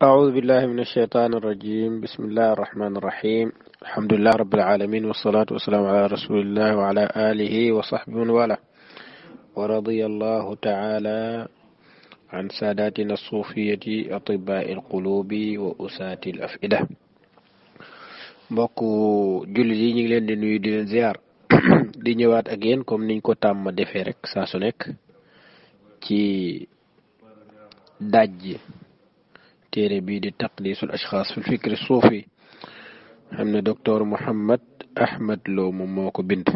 أعوذ بالله من الشيطان الرجيم. بسم الله الرحمن الرحيم. الحمد لله رب العالمين، والصلاة والسلام على رسول الله وعلى آله وصحبه من والاه. ورضي الله تعالى عن ساداتنا الصوفية أطباء القلوب وأساة الأفئدة. mbokku jullit yi ñu ngi leen di nuyu di leen ziar di ñëwaat ak yéen comme niñ ko tàmm defee rek saa su nekk ci dajji téere bii di taqdisul ashxaas fil fikri suufi xam ne docteur Mouhammad Ahmad Lo moom moo ko bind.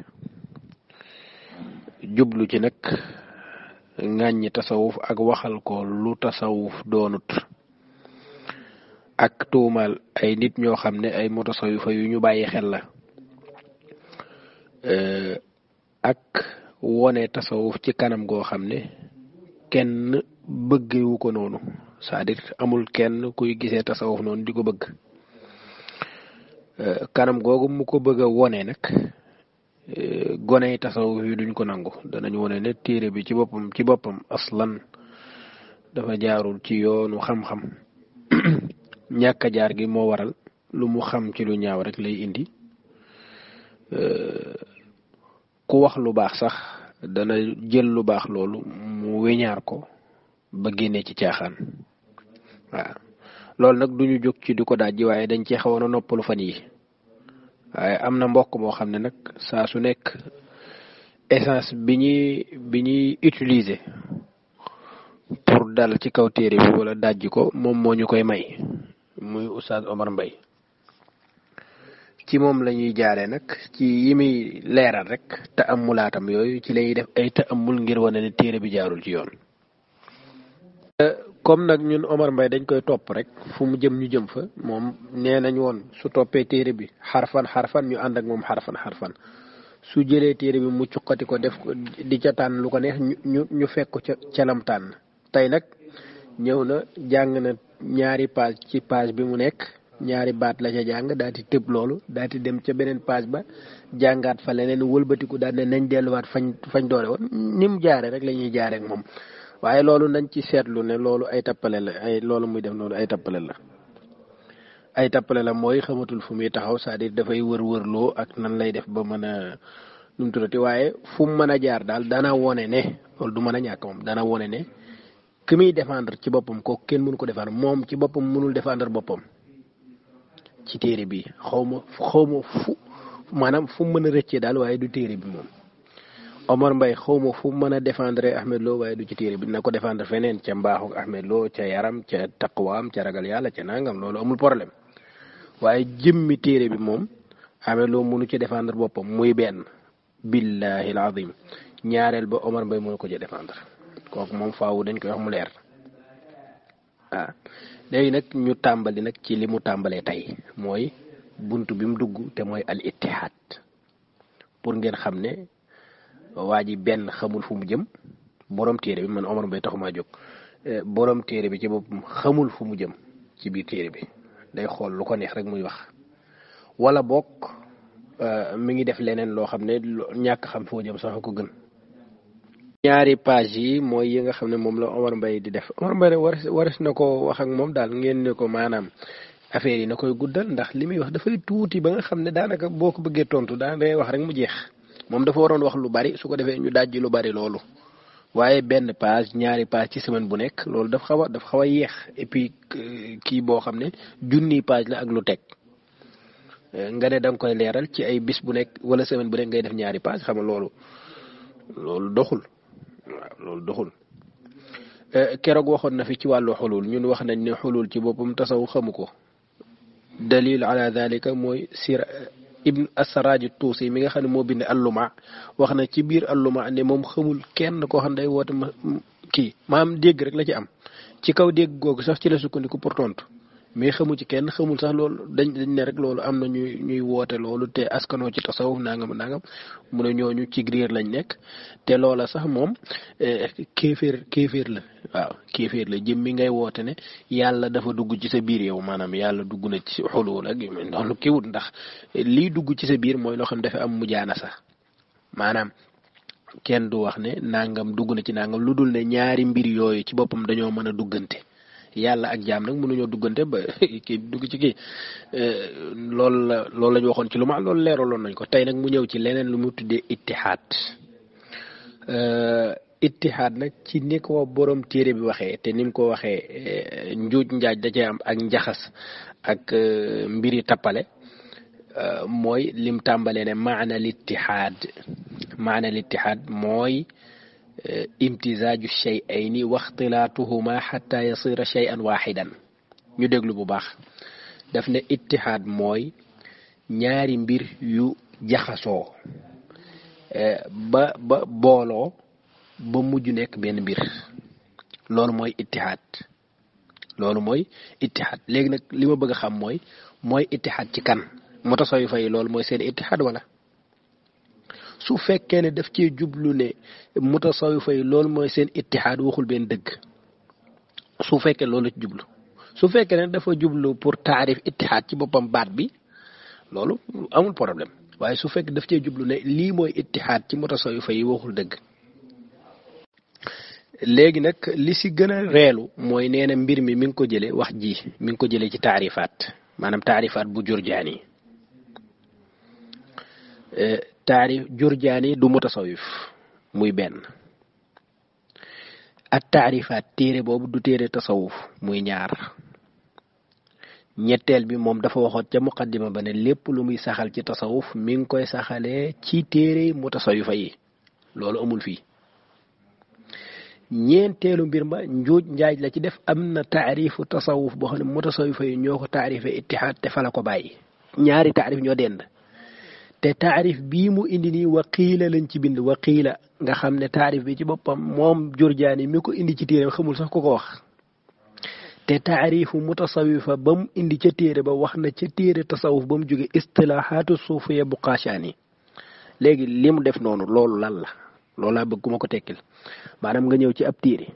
jublu ci nag ŋàññi tasawuf ak waxal ko lu tasawuf doonut ak tuumaal ay nit ñoo xam ne ay mutasawifa yu ñu bàyyi xel la ak wone tasawuf ci kanam goo xam ne kenn bëggewu ko noonu, c'est-à-dire amul kenn kuy gisee tasawuf noonu di ko bëgg. kanam googu mu ko bëgg a wone nag goney tasawuf yi duñ ko nangu. danañ wone ne téere bi ci boppam aslan dafa jaarul ci yoonu xam-xam. ñàkk a jaar gi moo waral lu mu xam ci lu ñaaw rek lay indi. ku wax lu baax sax dana jël lu baax loolu mu weñaar ko ba génne ci caaxaan. waaw loolu nag duñu jóg ci di ko dajji, waaye dañ ci xawoon a noppalu fan yi. waaye am na mbokk moo xam ne nag saa su nekk essence bi ñuy utiliser pour dal ci kaw téere bi wala dajji ko moom moo ñu koy may, muy Oustaz Omar Mbaye. ci moom la ñuy jaaree nag ci yi muy leeral rek te amulaatam yooyu ci lañuy def ay te amul ngir wane ne téere bi jaarul ci yoon. comme nag ñun Omar Mbaye dañ koy topp rek fu mu jëm ñu jëm fa, moom nee nañ woon su toppee téere bi xarfan ñu ànd ak moom xarfan su jëlee téere bi mu cuqati ko def ko di ca tànn lu ko neex ñu fekk ko ca lam tànn. tey nag ñëw na jàng na ñaari page ci page bi mu nekk, ñaari baat la ca jàng daal di tëb loolu daal di dem ca beneen page ba jàngaat fa leneen wëlbatiku daal ne nañ delluwaat fañ doore woon. ni mu jaare rek la ñuy jaare ak moom. waaye loolu nañ ci seetlu ne loolu ay tappale la, loolu muy def loolu ay tappale la mooy xamatul fu muy taxaw, c'est-à-dire dafay wër-wërloo ak nan lay def ba mën a nu mu tuddati. waaye fu mu mën a jaar daal dana wone ne loolu du mën a ñàkk moom. dana wone ne ki muy défendre ci boppam kooku kenn mënu ko défendre, moom ci boppam mënul défendre boppam ci téere bi. xaw ma fu maanaam fu mu mën a rëccee daal, waaye du téere bi moom. Omar Mbaye xawma fu mën a défendre Ahmed Lo, waaye du ci téere bi. dina ko défendre feneen ca mbaaxu Ahmed Lo, ca yaram, ca taqwaam, ca ragal yàlla, ca nangam, loolu amul problème. waaye jëmmi téere bi moom Ahmed Lo mënu ci défendre boppam, muy benn. billahi alazim. ñaareel ba Omar Mbaye mënu ko ci défendre. kooku moom faawu dañ koy wax mu leer. léegi nag ñu tàmbali nag ci li mu tàmbalee tey, mooy buntu bi mu dugg te mooy al ittihaad. pour ngeen xam ne waa ji benn xamul fu mu jëm. borom téere bi, man Omar Mbaye taxumaa jóg. borom téere bi ci boppam xamul fu mu jëm ci biir téere bi, day xool lu ko neex rek muy wax. wala bokk mi ngi def leneen loo xam ne ñàkk xam foo jëm sax ko gën. ñaari page yi mooy yi nga xam ne moom la Omar Mbaye di def. Omar Mbaye waris na ko wax ak moom daal, ngeen ne ko maanaam affaire yi na koy guddal, ndax li muy wax dafay tuuti ba nga xam ne daanaka boo ko bëggee tontu day wax rek mu jeex. moom dafa waroon wax lu bari, su ko defee ñu dajji lu bari loolu. waaye benn page ñaari page ci semaine bu nekk, loolu dafa xaw a yéex. et puis kii boo xam ne junni page la ak lu teg, nga ne da nga koy leeral ci ay bis bu nekk wala semaine bu nekk ngay def ñaari page, xam nga loolu doxul. waaw loolu doxul. keroog waxoon na fi ci wàllu xulul, ñun wax nañ ne xulul ci boppam tasaw xamu ko. dalil ala dalika mooy sira ibn asraaj tuusi mi nga xam ne moo bind alluma, wax na ci biir alluma ne moom xamul kenn koo xam ne day woote kii maam dégg rek la ci am. ci kaw dégg googu sax ci la sukkandiku pour tontu, mais xamu ci kenn, xamul sax loolu. dañ ne rek loolu am na ñuy woote loolu te askanoo ci tasawuf nangam mu ne ñooñu ci réer lañ nekk. te loola sax moom kéeféer la. waaw kéeféer la. jëm mi ngay woote ne yàlla dafa dugg ci sa biir yow, maanaam yàlla dugg na ci xulul ak yu mel noonu kiwut, ndax lii dugg ci sa biir mooy loo xam ne dafa am mujaana sax. maanaam kenn du wax ne nangam dugg na ci nangam lu dul ne ñaari mbir yooyu ci boppam dañoo mën a duggante. yàlla ak jaam nag mënuñoo duggante ba kii dugg ci kii loolu la ñu waxoon ci lu ma loolu leeraloon nañ ko tey nag mu ñëw ci leneen lu mu tuddee ittihaad ittihaad nag ci ni ko borom téere bi waxee te ni mu ko waxee njuuj njaaj da cee am ak njaxas ak mbiri tappale mooy lim tàmbalee ne maana littihaad mooy imtizaaju shay'ayni wa ixtilaatuhuma xatta yasira shay'an waaxidan ñu déglu bu baax daf ne ittihaad mooy ñaari mbir yu jaxasoo ba booloo ba mujj nekk benn mbir loolu mooy ittihaad léegi nag li ma bëgg a xam mooy ittihaad ci kan mutasawifa yi loolu mooy seen ittihaad wala su fekkee ne daf cee jublu ne mutasawifa yi loolu mooy seen ittihaad waxul benn dëgg su fekkee loolu ci jublu su fekkee ne dafa jublu pour taarif ittihaad ci boppam baat bi loolu amul problème waaye su fekkee daf cee jublu ne lii mooy ittihaad ci mutasawifa yi waxul dëgg léegi nag li si gën a reelu mooy nee na mbir mi ngi ko jële wax ji mi ngi ko jële ci taarifaat maanaam taarifaat bu Jurjaani Jurjaani du mutasawif muy benn ak taarifaat téere boobu du téere tasawuf muy ñaar ñetteel bi moom dafa waxoon ca muqaddima ba ne lépp lu muy saxal ci tasawuf mi ngi koy saxalee ci téere mutasawifa yi loolu amul fii ñeenteelu mbir ma njuuj njaaj la ci def am na taarifu tasawuf boo xam ne mutasawifa yi ñoo ko taarifee ittihaad te fa la ko bàyyi ñaari taarif ñoo dend te taarif bii mu indi nii waqiila lañ ci bind waqiila nga xam ne taarif bi ci boppam moom Jurjaani mi ko indi ci téere xamul sax ku ko wax te taarifu mutasawifa ba mu indi ca téere ba wax na ca téere tasawuf ba mu jóge istilaahaatu suufiya bu Qaashaani léegi li mu def noonu loolu lan la loolu laa bëgg ku ma ko tekkil maanaam nga ñëw ci ab téere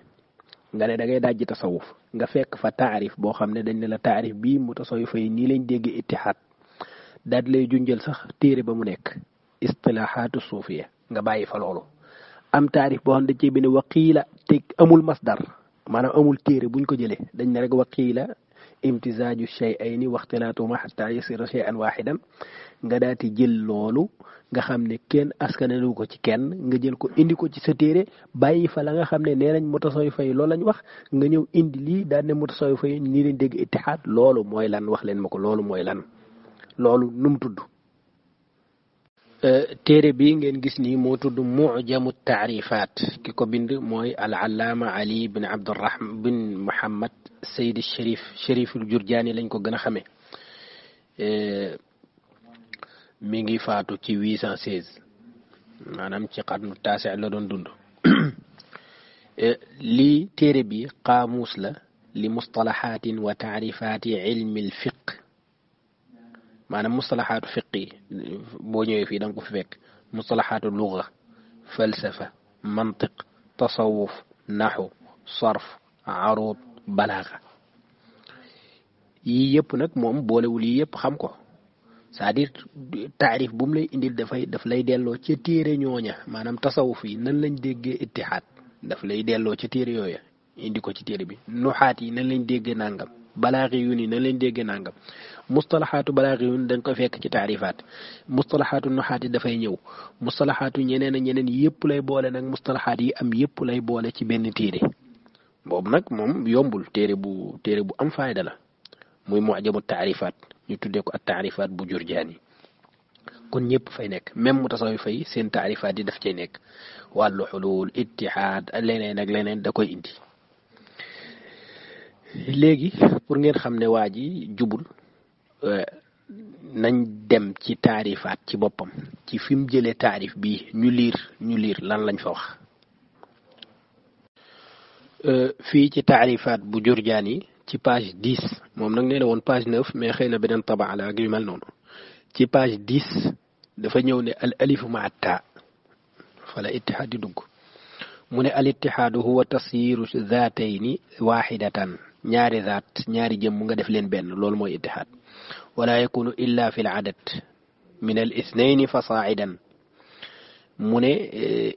nga ne da ngay dajji tasawuf nga fekk fa taarif boo xam ne dañ ne la taarif bii mutasawifa yi nii lañ déggee ittihaad daal lay junjël sax téere ba mu nekk istilaahaatu suufiya nga bàyyi fa loolu am taarif boo xam ne dañ cee bind waqiila te amul masdar maanaam amul téere buñ ko jëlee dañ ne rek waqiila imtizaaju shay'ayni wa ixtilaatuhuma xatta yasira shay'an waaxidan nga daati jël loolu nga xam ne kenn askanalu ko ci kenn nga jël ko indi ko ci sa téere bàyyi fa la nga xam ne nee nañ mutasawifa yi loolu lañ wax nga ñëw indi lii daan ne mutasawifa yi nii lañ dégg ittihaad loolu mooy lan wax leen ma ko loolu mooy lan loolu nu mu tudd téere bi ngeen gis nii moo tudd mu'jamu taarifaat ki ko bind mooy al allaama ali bin abdurrahman bin muhammad sayd shariful Jurjaani lañ ko gën a xamee mi ngi faatu ci 816 maanaam ci xarnu taasi la doon dund lii téere bi qaamuus la li mustalaxaatin wa taarifaati ilmi al fiq maanaam mustalaxaatu fiq yi boo ñëwee fii da nga ko fi fekk mustalaxaatu luga falsafa mantiq tasawuf naxu sarf aruud balaaga yii yëpp nag moom boolewul yii yëpp xam ko c'est-à-dire taarif bu mu lay indil daf lay delloo ca téere ñooña maanaam tasawuf yi nan lañ déggee ittihaad daf lay delloo ca téere yooya indi ko ci téere bi nuxaat yi nan lañ déggee nangam balaaxi yu ni nan lañ déggee nangam mustalaxaatu balaaxi yu dañ koy fekk ci taarifaat mustalaxaatu nuxaat yi dafay ñëw mustalaxaatu ñeneen ak ñeneen yëpp lay boole nag mustalaxaat yi am yëpp lay boole ci benn téere boobu nag moom yombul téere bu am fayda la muy mu'jamu taarifaat ñu tuddee ko ak taarifaat bu Jurjaani kon ñëpp fay nekk même mutasawifa yi seen taarifaat yi daf cay nekk wàllu xulul ittihaad leneen ak leneen da koy indi léegi pour ngeen xam ne waa ji jubul nañ dem ci taarifaat ci boppam ci fi mu jëlee taarif bi ñu liir lan lañ fa wax fii ci taarifaat bu Jurjaani ci page 10 moom nag nee na woon page 9 mais xëy na beneen tabaa la ak yu mel noonu ci page 10 dafa ñëw ne al alifu ma taa fala ittihaad di dugg mu ne al ittihaadu huwa tasyiru zaatayni waaxidatan ñaari zaat ñaari jëmm nga def leen benn loolu mooy ittihaad wala yakunu illa fi l adad min al ithnayni fa saa'idan mu ne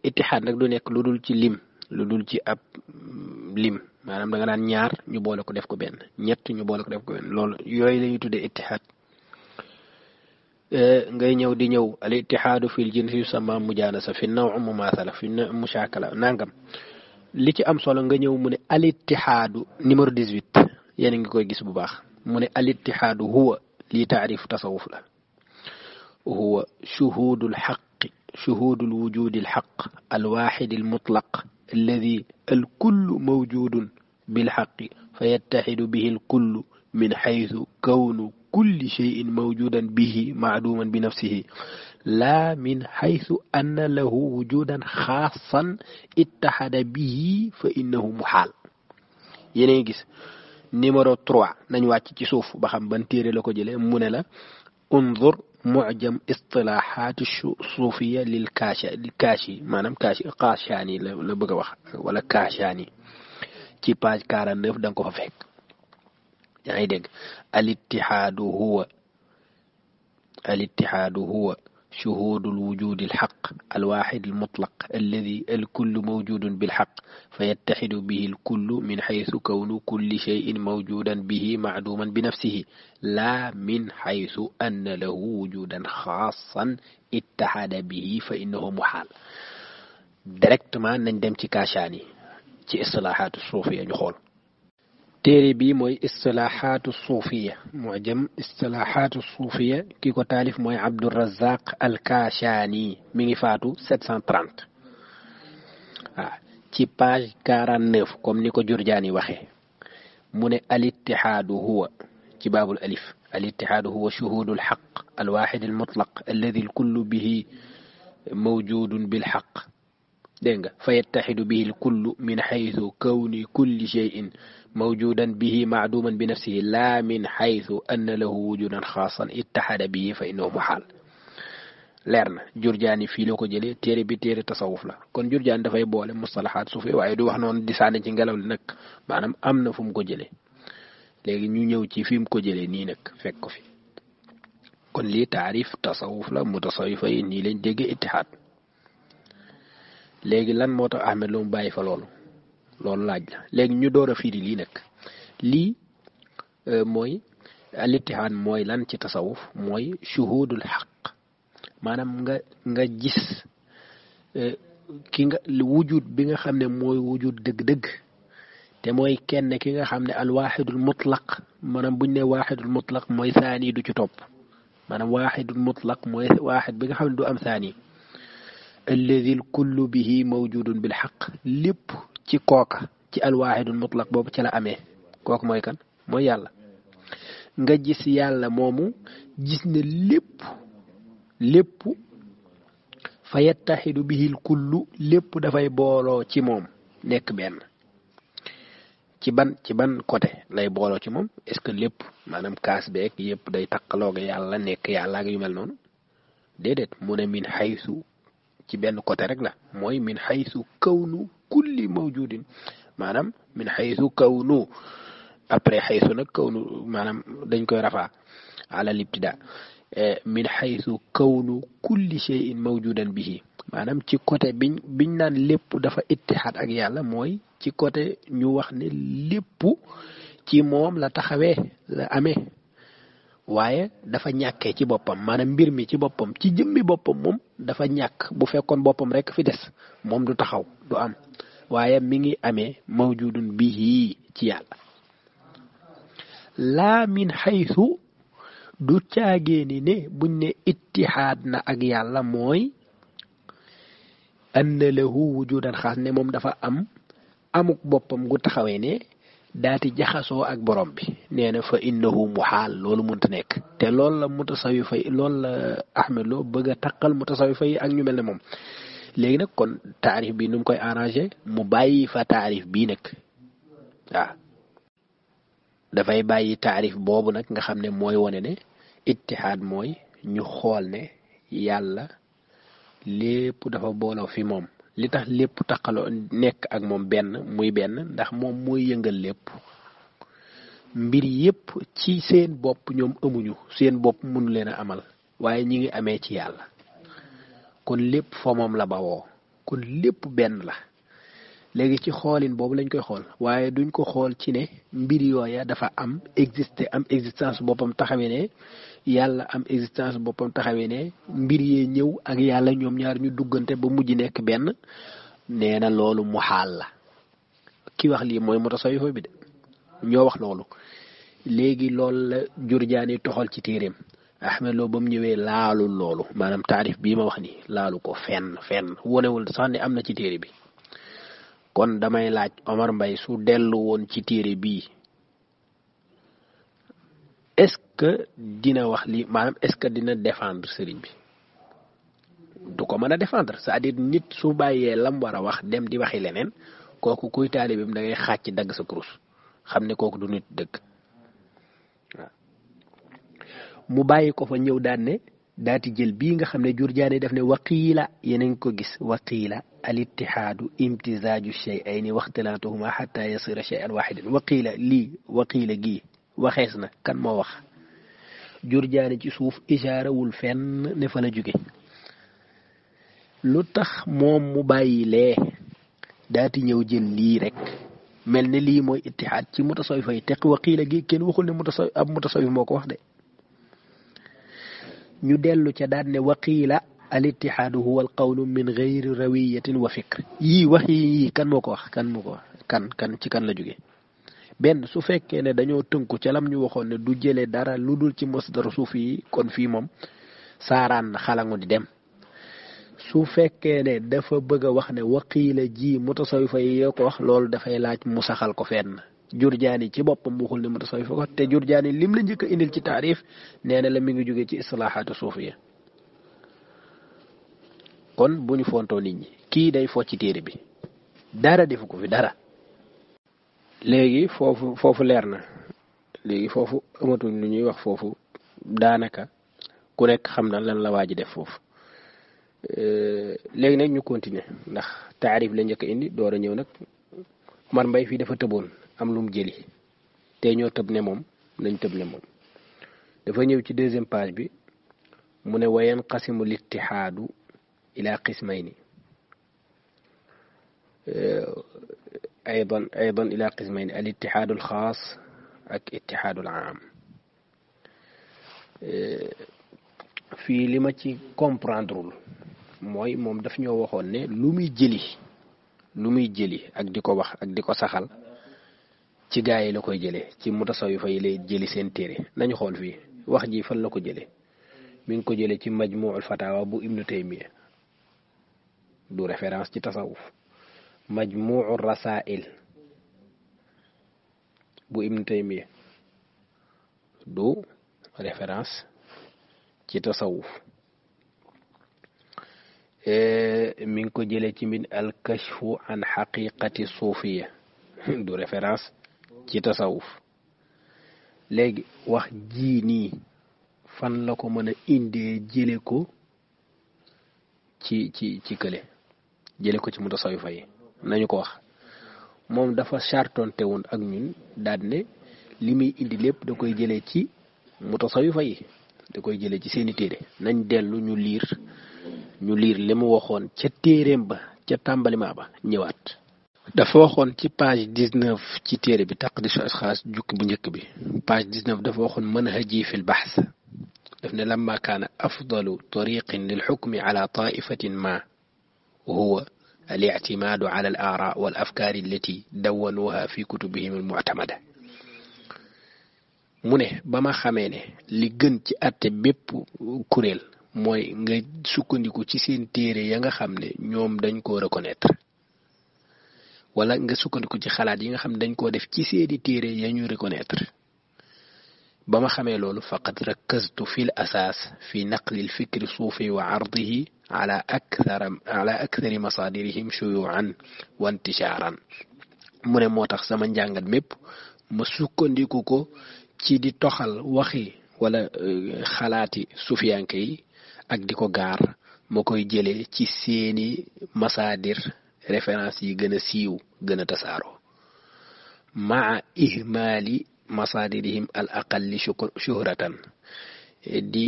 ittihaad nag du nekk lu dul ci lim lu dul ci ab lim maanaam da nga naan ñaar ñu boole ko def ko benn ñett ñu boole ko def ko benn loolu yooyu la ñuy tuddee ittihaad ngay ñëw di ñëw al ittihaadu fil jinsi yusamma mujaanasa fi naw mumaathala fi mushaakala nangam li ci am solo nga ñëw mu ne al ittihaadu numéro 18 yéen a ngi koy gis bu baax mu ne al ittihaadu huwa lii taarif tasawuf la huwa shuhuudul xaqi shuhuudul wujuudil xaq al waaxidil mutlaq alladi al kullu mawjuudun bil xaqi fa yattaxidu bihi al kullu min xaysu kawnu kulli cheyin mawjudan bihi maaduman bi nafsihi laa min xaysu anna lahu wujudan xaasan ittaxada bihi fa innahu muxaal yéen a ngi gis numéro 3 nañ wàcc ci suuf ba xam ban téere la ko jëlee mu ne la unzur mu'jam istilahaat suufiya lil kaashi maanaam kaashaani la bëgg a wax wala kaashaani ci page 49 da nga ko fa fekk yaa ngi dégg al ittihaadu huwa شهود الوجود الحق الواحد المطلق الذي الكل موجود بالحق فيتحد به الكل من حيث كون كل شيء موجودا به معدوما بنفسه لا من حيث أن له وجودا خاصا اتحد به فإنه محال directement nañ dem ci Kaashaani ci istilahaatu suufiya ñu xool téere bi mooy istilahaatu suufiya mu'jam istilahaatu suufiya ki ko taalif mooy Abdurazaq al-Kaashaani mi ngi faatu 730 ci page 49 comme ni ko Jurjaani waxee mu ne al-ittihaadu huwa ci baabul alif al-ittihaadu huwa shuhuudul haqq al-waahid al-mutlaq alladi al-kullu bihi mawjuudun bil haqq dégg nga fa yattaxidu bihi al-kullu min xaytu kawni kulli shay'in mawjudan bihi maaduman bi nafsihi laa min xaytu anna lahu wujudan xaasan ittaxada bihi fa innahu muxaal leer na Jurjaani fii la ko jëlee téere bi téere tasawuf la kon Jurjaani dafay boole mustalahaat suufi waaye du wax noonu di sànni ci ngelaw li nag maanaam am na fu mu ko jëlee léegi ñu ñëw ci fi mu ko jëlee nii nag fekk ko fi kon lii taarif tasawuf la mutasawifa yi nii lañ déggee ittihaad léegi lan moo tax Ahmed lu mu bàyyi fa loolu laaj la léegi ñu door a firi lii nag lii mooy al ittihaad mooy lan ci tasawuf mooy shuhudul xaq maanaam nga gis ki nga wujud bi nga xam ne mooy wujud dëgg-dëgg te mooy kenn ki nga xam ne al waaxidul mutlaq maanaam buñ ne waaxidul mutlaq mooy saani du ci topp maanaam waaxidul mutlaq mooy waaxid bi nga xam ne du am saani alladi al kullu bihi mawjudun bil xaq lépp ci kooka ci al waaxidul mutlaq boobu ci la amee kooku mooy kan mooy yàlla nga gis yàlla moomu gis ne lépp fa yattaxidu bihil kullu lépp dafay booloo ci moom nekk benn ci ban côté lay booloo ci moom est-ce que lépp maanaam kaas beeg yëpp day takkalooga yàlla nekk yàlla ak yu mel noonu déedéet mu ne min xaysu ci benn côté rek la mooy min xaysu kawnu kulli mawjudin maanaam min xaysu kawnu après xaysu nag kawnu maanaam dañ koy rafaa ala libtida min xaysu kawnu kulli shay'in mawjudan bihi maanaam ci côté biñ naan lépp dafa ittihaad ak yàlla mooy ci côté ñu wax ne lépp ci moom la taxawee la amee waaye dafa ñàkkee ci boppam maanaam mbir mi ci boppam ci jëmmi boppam moom dafa ñàkk bu fekkoon boppam rek fi des moom du taxaw du am waaye mi ngi amee mawjudun bihi ci yàlla laa min xaysu du caagéeni ne buñ ne ittihaad na ak yàlla mooy anna lahu wujudan xaas ne moom dafa am amuk boppam gu taxawee ne daati jaxasoo ak borom bi nee na fa innahu muhaal loolu mënta nekk te loolu la mutasawifa yi loolu la Ahmed Lo bëgg a taqal mutasawifa yi ak ñu mel ne moom léegi nag kon taarif bi nu mu koy arrangé mu bàyyi fa taarif bii nag waaw dafay bàyyi taarif boobu nag nga xam ne mooy wane ne ittihaad mooy ñu xool ne yàlla lépp dafa booloo fi moom li tax lépp taqaloo nekk ak moom benn muy benn ndax moom mooy yëngal lépp mbir yépp ci seen bopp ñoom amuñu seen bopp mënu leen a amal waaye ñi ngi amee ci yàlla kon lépp fa moom la bawoo kon lépp benn la léegi ci xoolin boobu lañ koy xool waaye duñ ko xool ci ne mbir yooya dafa am existence boppam taxawee ne yàlla am existence boppam taxawee ne mbir yee ñëw ak yàlla ñoom ñaar ñu duggante ba mujj nekk benn nee na loolu mu xaal la ki wax lii mooy mutasawwifa bi de ñoo wax loolu léegi loolu la Jurjaani toxal ci téeréem Ahmed Lo ba mu ñëwee laalul loolu maanaam taarif bii ma wax ni laalu ko fenn wonewul sax ne am na ci téere bi kon damay laaj Omar Mbaye su dellu woon ci téere bii est-ce que dina wax li maanaam est-ce que dina défendre sëriñ bi du ko mën a défendre c'est-à-dire nit su bàyyee lam war a wax dem di waxi leneen kooku kuy taalibeem da ngay xàcc dagg sa kurus xam ne kooku du nit dëgg waaw mu bàyyi ko fa ñëw daan ne daati jël bii nga xam ne Jurjaani def ne waqiila yeneen ko gis waqiila al ittihaadu imtizaaju shay'ayni waxtilaatuhuma xatta yasira shay'an waaxidan waqiila lii waqiila gii waxees na kan moo wax Jurjaani ci suuf isaarawul fenn ne fa la jóge lu tax moom mu bàyyi lee daati ñëw jël lii rek mel ne lii mooy ittihaad ci mutasawwifa yi teq waqiila gi kenn waxul ne mutasawwif moo ko wax de ñu dellu ca daan ne waqiila al ittihaadu huwa al qawlu min gayri rawiyatin wa fikr yii wax yii kan moo ko wax kan ci kan la jóge benn su fekkee ne dañoo tënku ca lam ñu waxoon ne du jële dara lu dul ci masdar suufi yi kon fii moom saaraan na xalangu di dem su fekkee ne dafa bëgg a wax ne waqiila ji mutasawifa yi yoo ko wax loolu dafay laaj mu saxal ko fenn Jurjaani ci boppam waxul ne mutasawifa ko te Jurjaani lim la njëkk a indil ci taarif nee na la mi ngi jóge ci islaahaatu suufiya kon bu ñu fontoo nit ñi kii day fo ci téere bi dara defu ko fi dara léegi foofu leer na léegi foofu amatuñ lu ñuy wax foofu daanaka ku nekk xam na lan la waa ji def foofu léegi nag ñu continuer ndax taarif la njëkk a indi door a ñëw nag Omar Mbaye fii dafa tëboon am lu mu jëli te ñoo tëb ne moom nañ tëb ne moom dafa ñëw ci deuxième page bi mu ne wa yanqasimu littihaadu ila qismayni أيضا إلى قسمين الاتحاد الخاص ak ittihaadul aam fii li ma ci comprendreul mooy moom daf ñoo waxoon ne lu muy jëli ak di ko wax ak di ko saxal ci gaa yi la koy jëlee ci mutasawifa yi lay jëli seen téere nañu xool fii wax ji fan la ko jëlee mi ngi ko jëlee ci majmuul fatawa bu ibnu taymiya du référence ci tasawuf majmuul rasail bu ibnu taymiya du référence ci tasawuf mi ngi ko jëlee ci min al kashfu an xaqiqati suufiya du référence ci tasawuf léegi wax ji nii fan la ko mën a indee jële ko ci kële jële ko ci mutasawifa yi nañu ko wax moom dafa chartonte woon ak ñun daal ne li muy indi lépp da koy jëlee ci mutasawifa yi da koy jëlee ci seeni téere nañ dellu ñu liir li mu waxoon ca téereem ba ca tàmbalima ba ñëwaat dafa waxoon ci page 19 ci téere bi taqdisu asxaas jukki bu njëkk bi page 19 dafa waxoon manhaji fi lbaxth daf ne lamma kaana afdalu tariqin lil xukmi ala taifatin ma huwa الاعتماد على الآراء والأفكار التي دونوها في كتبهم المعتمدة mu ne ba ma xamee ne li gën ci àtte bépp kuréel mooy nga sukkandiku ci seen téere ya nga xam ne ñoom dañ koo reconnaître wala nga sukkandiku ci xalaat yi nga xam ne dañ koo def ci seeni téere ya ñu reconnaître ba ma xamee loolu faqad rakkaztu fil asaas fi naqli al fikri suufi wa ardihi على أكثر مصادرهم شيوعا وانتشارا mu ne moo tax sama njàngat mépp ma sukkandiku ko ci di toxal waxi wala xalaati sufiyanke yi ak di ko gaar ma koy jëlee ci seeni masaadir référence yi gën a siiw gën a tasaaroo maa ihmaali masaadirihim al aqalli shuhratan di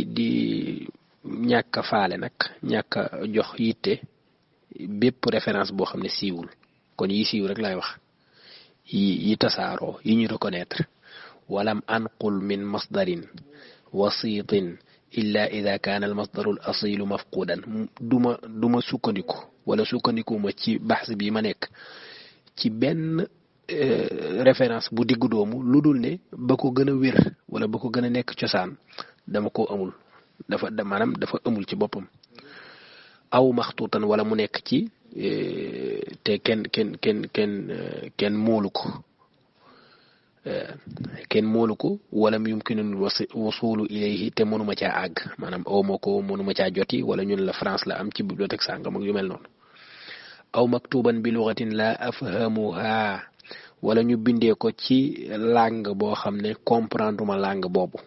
ñàkk a faale nag ñàkk a jox yitte bépp référence boo xam ne siiwul kon yi siiw rek lay wax yi tasaaroo yi ñu reconnaître walam anqul min masdarin wasiitin illa ida kaana al masdaru al asilu mafqudan duma sukkandiku wala sukkandikuma ci baxs bi ma nekk ci benn référence bu diggu doomu lu dul ne ba ko gën a wér wala ba ko gën a nekk cosaan dama ko amul maanaam dafa amul ci boppam aw maxtuutan wala mu nekk ci te kenn moolu ko wala mu yumkinul wasulu ilayhi te mënuma caa àgg maanaam aw ma ko mënuma caa joti wala ñun la France la am ci bibliothèque sàngam ak yu mel noonu aw maktuban bi lugatin la afhamuha wala ñu bindee ko ci langue boo xam ne comprendre ma langue boobu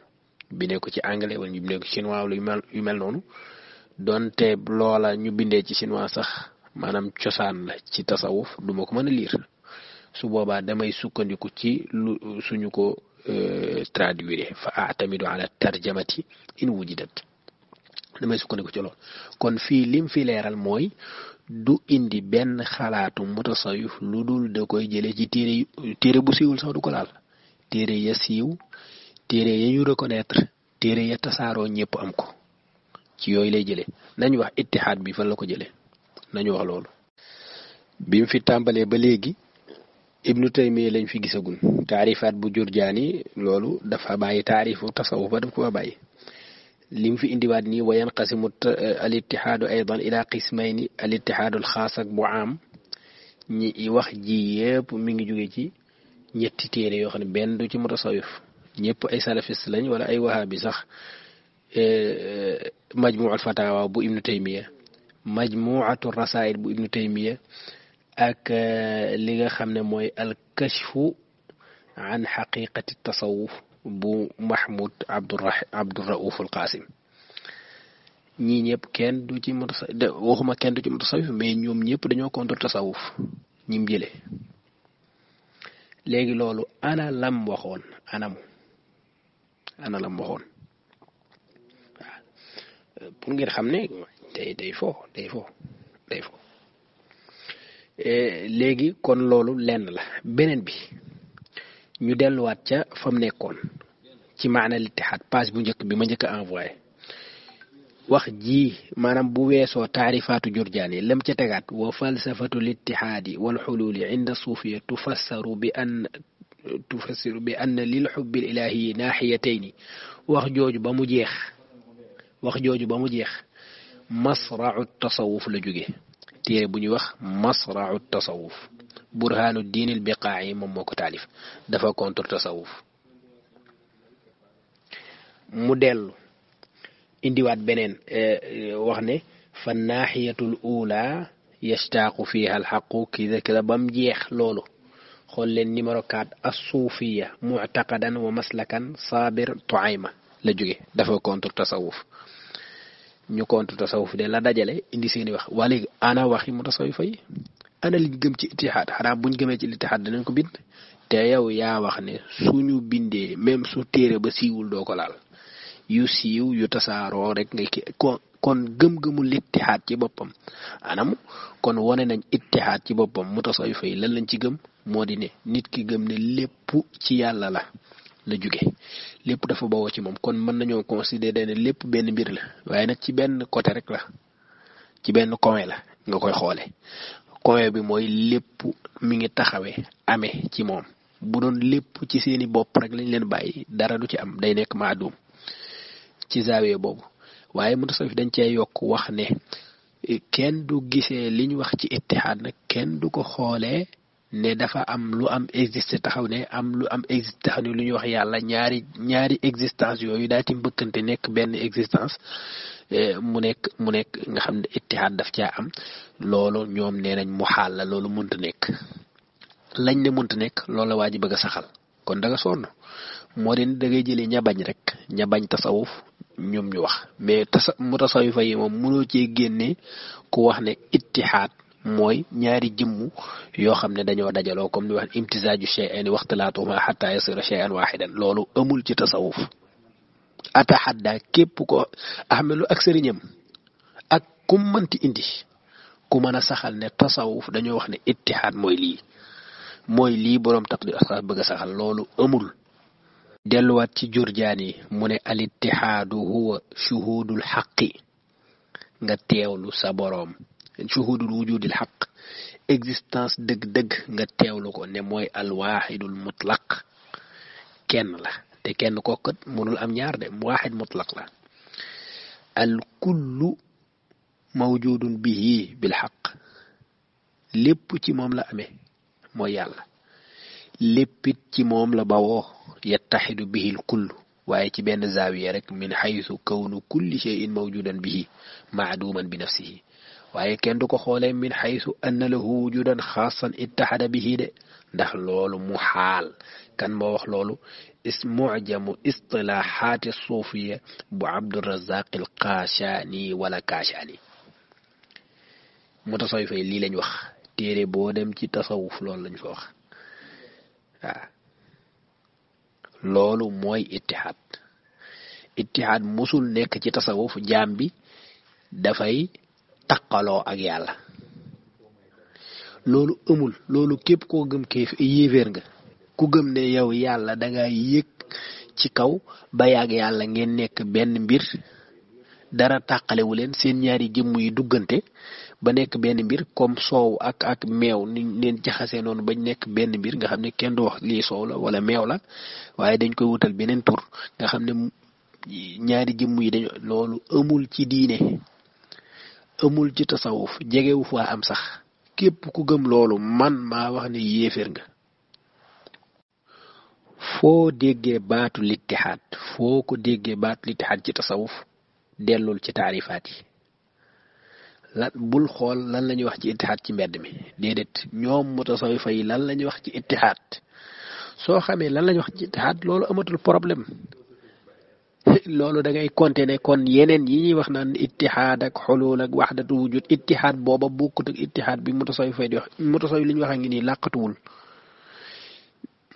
bindee ko ci anglais wala ñu bindee ko ci chinois wala yu mel noonu donte loola ñu bindee ci chinois sax maanaam cosaan la ci tasawuf duma ko mën a lire su boobaa damay sukkandiku ci lu suñu ko traduire fa atamidu ala tarjamati in wujidat damay sukkandiku ci lool kon fii lim fi leeral mooy du indi benn xalaatu mutasawif lu dul da koy jële ci téere bu siiwul sax du ko laal téere ya siiw téere ya ñu reconnaître téere ya tasaaroo ñëpp am ko ci yooyu lay jële nañu wax ittihaad bi fan la ko jële nañu wax loolu bi mu fi tàmbalee ba léegi ibnu taymiya lañ fi gisagun taarifaat bu jurjaani loolu dafa bàyyi taarifu tasawuf ba daf ko bàyyi lim fi indiwaat nii wa yanqasimu al ittihaadu aydan ila qismayni al ittihaadu al xaas ak bu am ñi wax ji yépp mi ngi jóge ci ñetti téere yoo xam ne benn du ci mutasawif ñëpp ay salafiste lañ wala ay wahabi sax majmuul fatawa bu ibnu taymiya majmuatu rasail bu ibnu taymiya ak li nga xam ne mooy al kashfu an xaqiqati tasawuf bu mahmoud abdurrauf al qasim ñii ñëpp kenn du ci mutasawif waxuma kenn du ci mutasawif mais ñoom ñëpp dañoo contre tasawuf ñim jële léegi loolu ana lam waxoon waaw pour ngeen xam ne day fo léegi kon loolu lenn la beneen bi ñu delluwaat ca fam nekkoon ci maana littihaad page bu njëkk bi ma njëkk a envoyé wax ji maanaam bu weesoo taarifaatu jurjaani lam ca tegaat wa falsafatu littihaadi wal xuluuli inda suufiya tufassiru bi ann lil xubbil ilaahi naaxiyatayni wax jooju ba mu jeex masra'u tasawuf la jóge téere bu ñuy wax masra'u tasawuf burhaanu diinil biqaa'i moom moo ko taalif dafa contre tasawuf mu dellu indiwaat beneen wax ne fa naaxiyatul ula yashtaaqu fiha alxaqu kida bam jeex loolu xool leen numéro 4 as-suufiya mu'taqadan wa maslakan saabir tuayma la jóge dafa contre tasawuf ñu contre tasawuf de la dajale indi seeni wax waa léegi ana waxi mutasawifa yi ana liñ gëm ci ittihaad xanaa buñ gëmee ci ittihaad danañ ko bind te yow yaa wax ne suñu bindee même su téere ba siiwul doo ko laal yu siiw yu tasaaroo rek ngay kon gëm-gëmul ittihaad ci boppam anam kon wane nañ ittihaad ci boppam mutasawifa yi lan lañ ci gëm moo di ne nit ki gëm ne lépp ci yàlla la jóge lépp dafa bawoo ci moom kon mën nañoo considérer ne lépp benn mbir la waaye nag ci benn côté rek la ci benn coin la nga koy xoole coin bi mooy lépp mi ngi taxawee amee ci moom bu doon lépp ci seeni bopp rek lañ leen bàyyi dara du ci am day nekk maadum ci zaawiya boobu waaye mutasawwif dañ cee yokk wax ne kenn du gisee liñ wax ci ittihaad nag kenn du ko xoolee ne dafa am lu am existe taxaw ne am lu am existe taxaw ne lu ñuy wax yàlla ñaari existence yooyu daal ci mbëkkante nekk benn existence mu nekk nga xam ne ittihaad daf caa am loolu ñoom nee nañ mu xaal la loolu mënta nekk lañ ne mënta nekk loolu la waa ji bëgg a saxal kon da nga sonn moo di da ngay jëlee ña bañ rek ña bañ tasawuf ñoom ñu wax mais mutasawifa yi moom mënoo cee génne ku wax ne ittihaad mooy ñaari jëmm yoo xam ne dañoo dajaloo comme ni wax imtizaaju shay'aini waxtilaatuhuma xataa yasira shay'an waaxidan loolu amul ci tasawuf ataxadda képp ko ahmelu ak sëriñam ak kum mënti indi ku mën a saxal ne tasawuf dañoo wax ne ittihaad mooy lii boroom taqdir asxaas bëgg a saxal loolu amul. delluwaat ci Jurjaani mu ne al ittihaadu huwa shuhudul xaqi nga teewlu sa boroom shuhudul wujudil xaq existence dëgg-dëgg nga teewlu ko ne mooy al waaxidul mutlaq kenn la te kenn kookat mënul am ñaar de waaxid mutlaq la. al kullu mawjudun bihi bil xaq lépp ci moom la amee mooy yàlla léppit ci moom la bawoo yattaxidu bihi al kullu waaye ci benn zaawiya rek min xaysu kawnu kulli shay'in mawjudan bihi maaduman bi nafsihi waaye kenn du ko xoolee min xaysu anna lahu wujudan xaasan ittaxada bihi de ndax loolu mu xaal kan moo wax loolu mujamu istilaaxaati suufiya bu Abdurazaq al Kaashaani wala Kaashaani mutasawwif yi lii lañ wax téere boo dem ci tasawuf loolu lañ fa wax waaw loolu mooy ittihaad musul nekk ci tasawuf jaam bi dafay taqaloo ak yàlla loolu amul loolu képp koo gëm kee yéeféer nga ku gëm ne yow yàlla danga yéeg ci kaw ba yàgg yàlla ngeen nekk benn mbir dara tàqalewu leen seen ñaari jëmm yi duggante ba nekk benn mbir comme soow ak meew ni leen jaxasee noonu bañ nekk benn mbir nga xam ne kenn du wax lii soow la wala meew la waaye dañ koy wutal beneen tur nga xam ne ñaari jëmm yi dañu loolu amul ci diine amul ci tasawuf jegewu fa am sax képp ku gëm loolu man maa wax ne yéeféer nga. foo déggee baatu littihaad foo ko déggee baatu littihaad ci tasawuf dellul ci taarifaat yi lan bul xool lan la ñuy wax ci ittihaad ci mbedd mi déedéet ñoom mutasawifa yi lan la ñuy wax ci ittihaad soo xamee lan la ñuy wax ci ittihaad loolu amatul problème loolu da ngay compter ne kon yeneen yi ñuy wax naan ittihaad ak xulul ak waxdatu wujud ittihaad booba bokkut ak ittihaad bi mutasawifa di wax mutasawif li ñu wax a ngi nii làqatuwul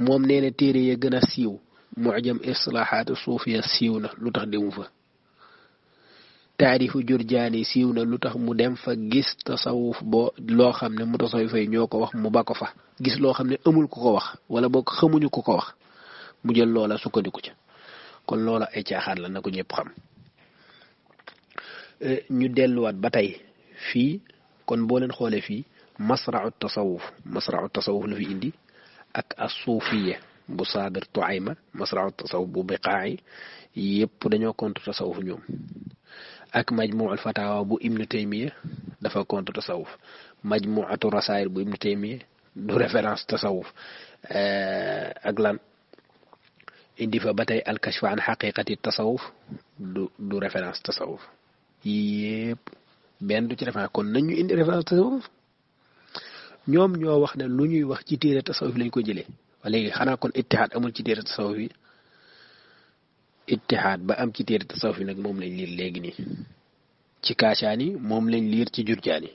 moom nee na téere ya gën a siiw mujam islaahaat suufiya siiw na lu tax demu fa taarifu Jurjaani siiw na lu tax mu dem fa gis tasawuf boo loo xam ne mutasawwifa yi ñoo ko wax mu ba ko fa gis loo xam ne amul ku ko wax wala boog xamuñu ku ko wax mu jël loola sukkandiku ca kon loola ay caaxaan la na ko ñëpp xam. ñu delluwaat ba tey fii kon boo leen xoolee fii masra'u tasawuf la fi indi ak as-suufiyya bu Saabir Tuayma masra'u tasawuf bu Biqaa'i yëpp dañoo contre tasawuf ñoom. ak majmu'ul fatawa bu Ibnu Taymiya dafa contre tasawuf majmu'atu rasail bu Ibnu Taymiya du référence tasawuf ak lan indi fa ba tey al-kashf an haqiqati tasawuf du référence tasawuf yépp benn du ci référence kon nañu indi référence tasawuf ñoom ñoo wax ne lu ñuy wax ci téere tasawuf lañ ko jëlee wa léegi xanaa kon ittihaad amul ci téere tasawuf yi ittihaad ba am ci téere tasawuf yi nag moom lañ liir léegi nii ci Kaashaani moom lañ liir ci Jurjaani